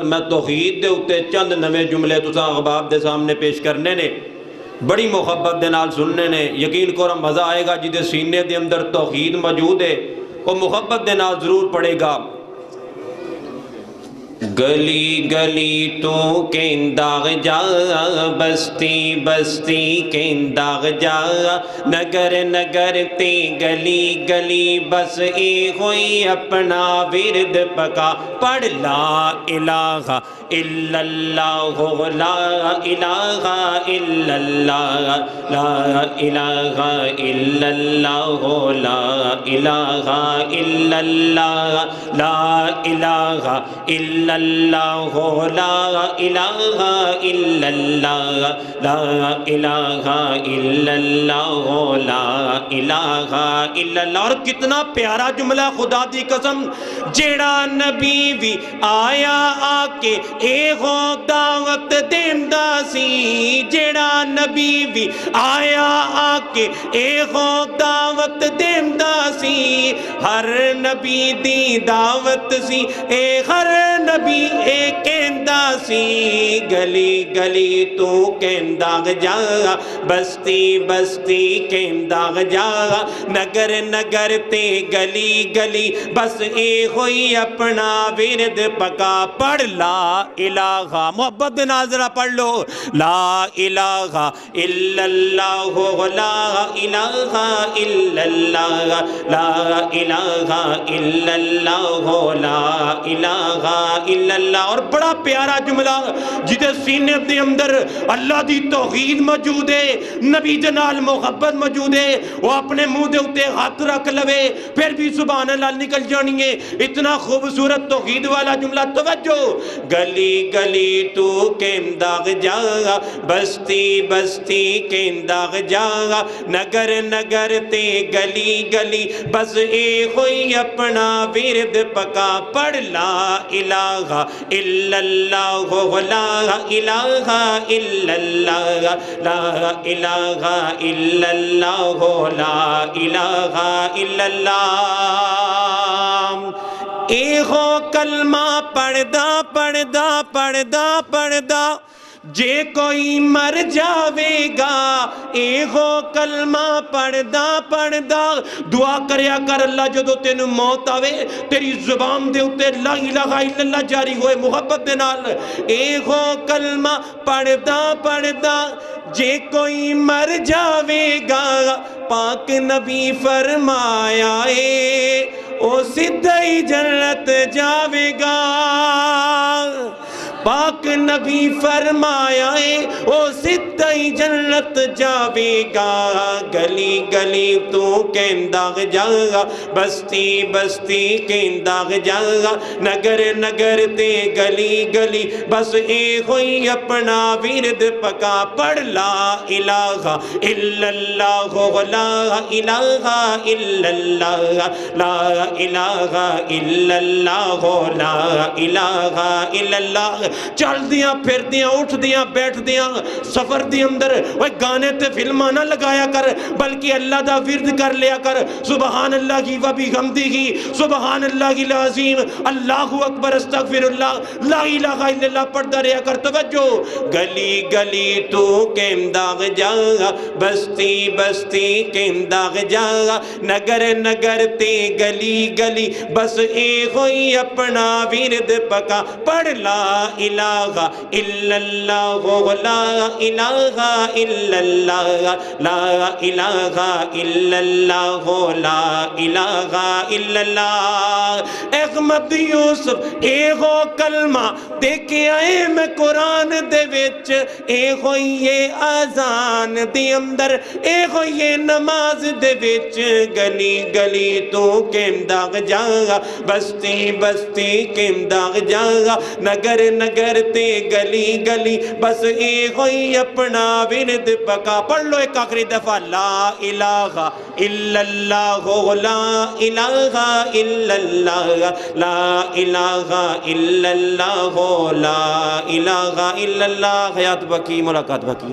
میں توحید دے اتے چند نوے جملے تساں احباب دے سامنے پیش کرنے نے، بڑی محبت دے نال سننے نے۔ یقین کرو مزہ آئے گا جدے سینے دے اندر توحید موجود ہے وہ محبت دے نال ضرور پڑے گا۔ گلی گلی تو کہنداغ جا، بستی بستی کہنداغ جا، نگر نگر تے گلی گلی، بس اے ہوئی اپنا ورد پکا، پڑھ لا الہ الا اللہ، لا الہ الا اللہ، لا الہ الا اللہ، لا الہ الا اللہ، لا الہ الا اللہ، لا الہ الا اللہ، لا الہ الا اللہ، لا الہ الا اللہ۔ اور کتنا پیارا جملہ، خدا دی قسم، جیڑا نبی بھی آیا آ کے اے ہو دعوت دیندا سی، جیڑا نبی بھی آیا آ کے اے ہو دعوت دیندا سی، ہر نبی دی دعوت سی اے، ہر نبی اے کہندا سی، گلی گلی تو کہنداغ جا، بستی بستی کہنداغ جا، نگر نگر تے گلی گلی، بس اے ہوئی اپنا ورد پکا، پڑھ لا الہ، محبت دے ناظرہ پڑھ لو، لا الہ الا اللہ، لا الہ الا اللہ، لا الہ الا اللہ، لا الہ الا اللہ۔ اور بڑا پیارا جملہ جدے سینے دے اندر اللہ دی توحید موجود ہے، نبی جنال محبت موجود ہے، وہ اپنے منہ دے اتے ہاتھ رکھ لوے پھر بھی سبحان اللہ نکل جانی ہے۔ اتنا خوبصورت توحید والا جملہ، توجہ، گلی گلی تو کہنداغ جا، بستی بستی کہنداغ جا، نگر نگر تے گلی گلی، بس اے ہوئی اپنا ورد پکا، پڑھ لا الہ الا اللہ، لا الہ الا اللہ، لا الہ الا اللہ، لا الہ الا اللہ۔ اے ہو کلمہ پڑھدا پڑھدا پڑھدا پڑھدا جے کوئی مر جاوے گا، اے ہو کلمہ پڑھدا پڑھدا، دعا کریا کر اللہ جدو تینوں موت آوے تیری زبان دے اتے لا الہ الا اللہ جاری ہوئے محبت دے نال، اے ہو کلمہ پڑھدا پڑھدا جے کوئی مر جاوے گا، پاک نبی فرمایا اے او سدھائی جنت جاوے گا، پاک نبی فرمایا ہے او سدھائی جنت جاوے گا، گلی گلی تو کہنداغ جا، بستی بستی کہنداغ جا، نگر نگر تے گلی گلی، بس اے ہوئی اپنا ورد پکا، پڑھ لا الہ الا اللہ، لا الہ الا اللہ، لا الہ الا اللہ، لا الہ الا اللہ۔ چل دیاں پھر دیاں اٹھ دیاں بیٹھ دیاں سفر دی اندر وہ گانے تے فلمہ نہ لگایا کر، بلکہ اللہ دا ورد کر لیا کر، سبحان اللہ کی و بحمدہ، سبحان اللہ العظیم، اللہ اکبر، استغفر اللہ، لا الہ الا اللہ پڑھتا رہا کر۔ توجہ، گلی گلی تو کہنداغ جا، بستی بستی کہنداغ جا، نگر نگر تے گلی گلی، بس اے ہوئی اپنا ورد پکا، پڑھ لا الہ الا اللہ، لا الہ الا اللہ، لا الہ الا اللہ، لا الہ الا اللہ۔ احمد یوسف اے ہو کلمہ دیکھے آئے میں قرآن دے وچ، اے ہوئی یہ آزان دے اندر، اے ہوئی یہ نماز دے وچ، گلی گلی تو کہنداغ جا، بستی بستی کہنداغ جا، نگر نگر تے گلی گلی، بس اے ہوئی اپنا ورد پکا، پڑھ لو ایک آخری دفعہ، لا الہ الا اللہ، لا الہ الا اللہ، لا الہ الا اللہ، لا الہ الا اللہ۔ حیات باقی، ملاقات باقی۔